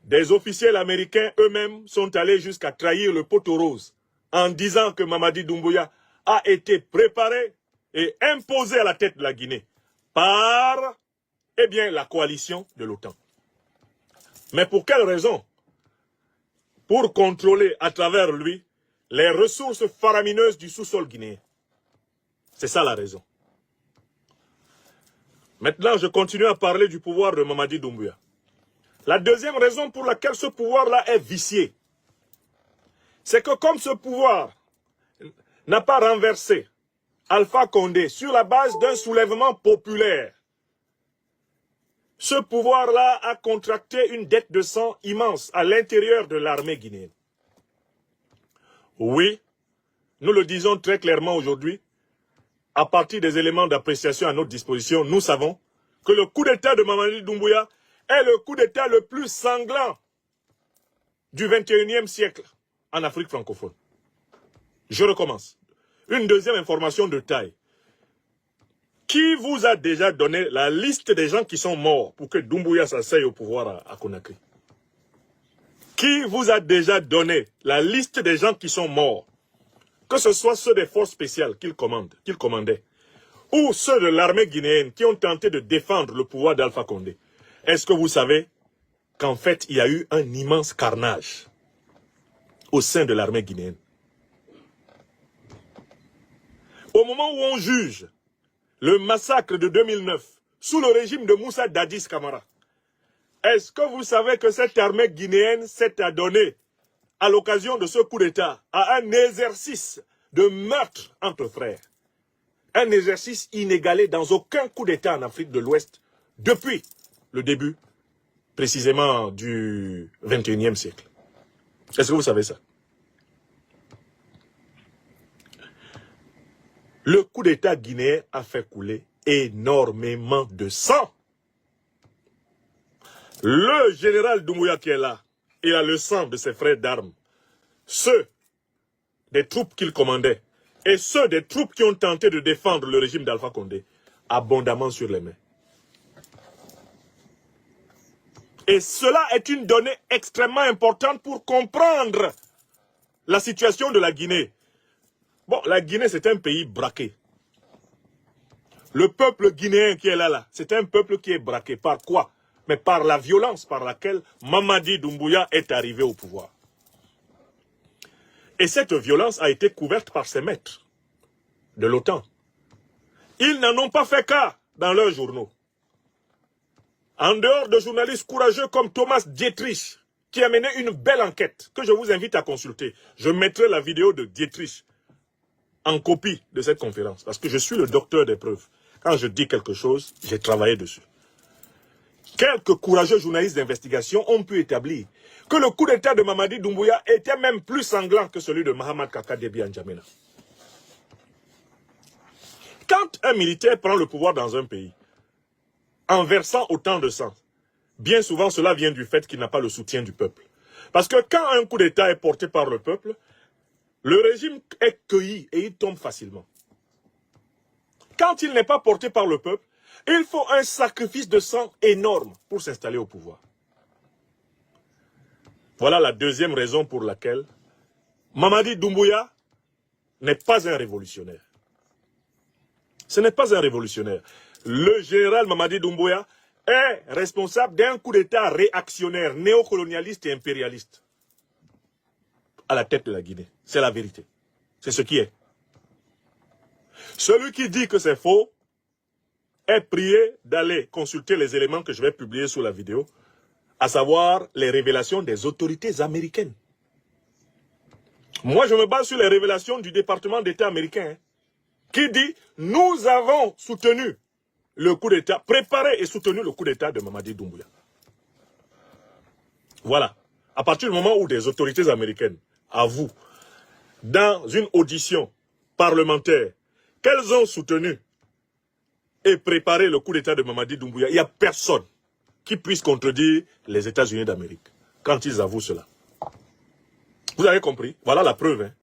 des officiels américains eux-mêmes sont allés jusqu'à trahir le poteau rose en disant que Mamadi Doumbouya a été préparé et imposé à la tête de la Guinée par, eh bien, la coalition de l'OTAN. Mais pour quelle raison? Pour contrôler à travers lui les ressources faramineuses du sous-sol guinéen. C'est ça la raison. Maintenant, je continue à parler du pouvoir de Mamadi Doumbouya. La deuxième raison pour laquelle ce pouvoir-là est vicié, c'est que comme ce pouvoir n'a pas renversé Alpha Condé sur la base d'un soulèvement populaire, ce pouvoir-là a contracté une dette de sang immense à l'intérieur de l'armée guinéenne. Oui, nous le disons très clairement aujourd'hui, à partir des éléments d'appréciation à notre disposition, nous savons que le coup d'État de Mamadi Doumbouya est le coup d'État le plus sanglant du 21e siècle en Afrique francophone. Je recommence. Une deuxième information de taille. Qui vous a déjà donné la liste des gens qui sont morts pour que Doumbouya s'asseye au pouvoir à Conakry? Qui vous a déjà donné la liste des gens qui sont morts? Que ce soit ceux des forces spéciales qu'il commandait, ou ceux de l'armée guinéenne qui ont tenté de défendre le pouvoir d'Alpha Condé. Est-ce que vous savez qu'en fait, il y a eu un immense carnage au sein de l'armée guinéenne? Au moment où on juge le massacre de 2009 sous le régime de Moussa Dadis Camara, est-ce que vous savez que cette armée guinéenne s'est adonnée à l'occasion de ce coup d'État à un exercice de meurtre entre frères? Un exercice inégalé dans aucun coup d'État en Afrique de l'Ouest depuis le début, précisément, du 21e siècle. Est-ce que vous savez ça? Le coup d'État guinéen a fait couler énormément de sang. Le général Doumbouya qui est là, il a le sang de ses frères d'armes, ceux des troupes qu'il commandait et ceux des troupes qui ont tenté de défendre le régime d'Alpha Condé, abondamment sur les mains. Et cela est une donnée extrêmement importante pour comprendre la situation de la Guinée. Bon, la Guinée, c'est un pays braqué. Le peuple guinéen qui est là, c'est un peuple qui est braqué. Par quoi? Mais par la violence par laquelle Mamadi Doumbouya est arrivé au pouvoir. Et cette violence a été couverte par ses maîtres de l'OTAN. Ils n'en ont pas fait cas dans leurs journaux. En dehors de journalistes courageux comme Thomas Dietrich, qui a mené une belle enquête, que je vous invite à consulter. Je mettrai la vidéo de Dietrich en copie de cette conférence, parce que je suis le docteur des preuves. Quand je dis quelque chose, j'ai travaillé dessus. Quelques courageux journalistes d'investigation ont pu établir que le coup d'État de Mamadi Doumbouya était même plus sanglant que celui de Mahamat Kaka Déby N'Djamena. Quand un militaire prend le pouvoir dans un pays, en versant autant de sang, bien souvent cela vient du fait qu'il n'a pas le soutien du peuple. Parce que quand un coup d'État est porté par le peuple, le régime est cueilli et il tombe facilement. Quand il n'est pas porté par le peuple, il faut un sacrifice de sang énorme pour s'installer au pouvoir. Voilà la deuxième raison pour laquelle Mamadi Doumbouya n'est pas un révolutionnaire. Ce n'est pas un révolutionnaire. Le général Mamadi Doumbouya est responsable d'un coup d'État réactionnaire, néocolonialiste et impérialiste à la tête de la Guinée. C'est la vérité. C'est ce qui est. Celui qui dit que c'est faux est prié d'aller consulter les éléments que je vais publier sous la vidéo, à savoir les révélations des autorités américaines. Moi, je me base sur les révélations du département d'État américain, qui dit « Nous avons soutenu le coup d'État, préparé et soutenu le coup d'État de Mamadi Doumbouya. » Voilà. À partir du moment où des autorités américaines avouent, dans une audition parlementaire, qu'elles ont soutenu et préparé le coup d'État de Mamadi Doumbouya, il n'y a personne qui puisse contredire les États-Unis d'Amérique quand ils avouent cela. Vous avez compris? Voilà la preuve. Hein.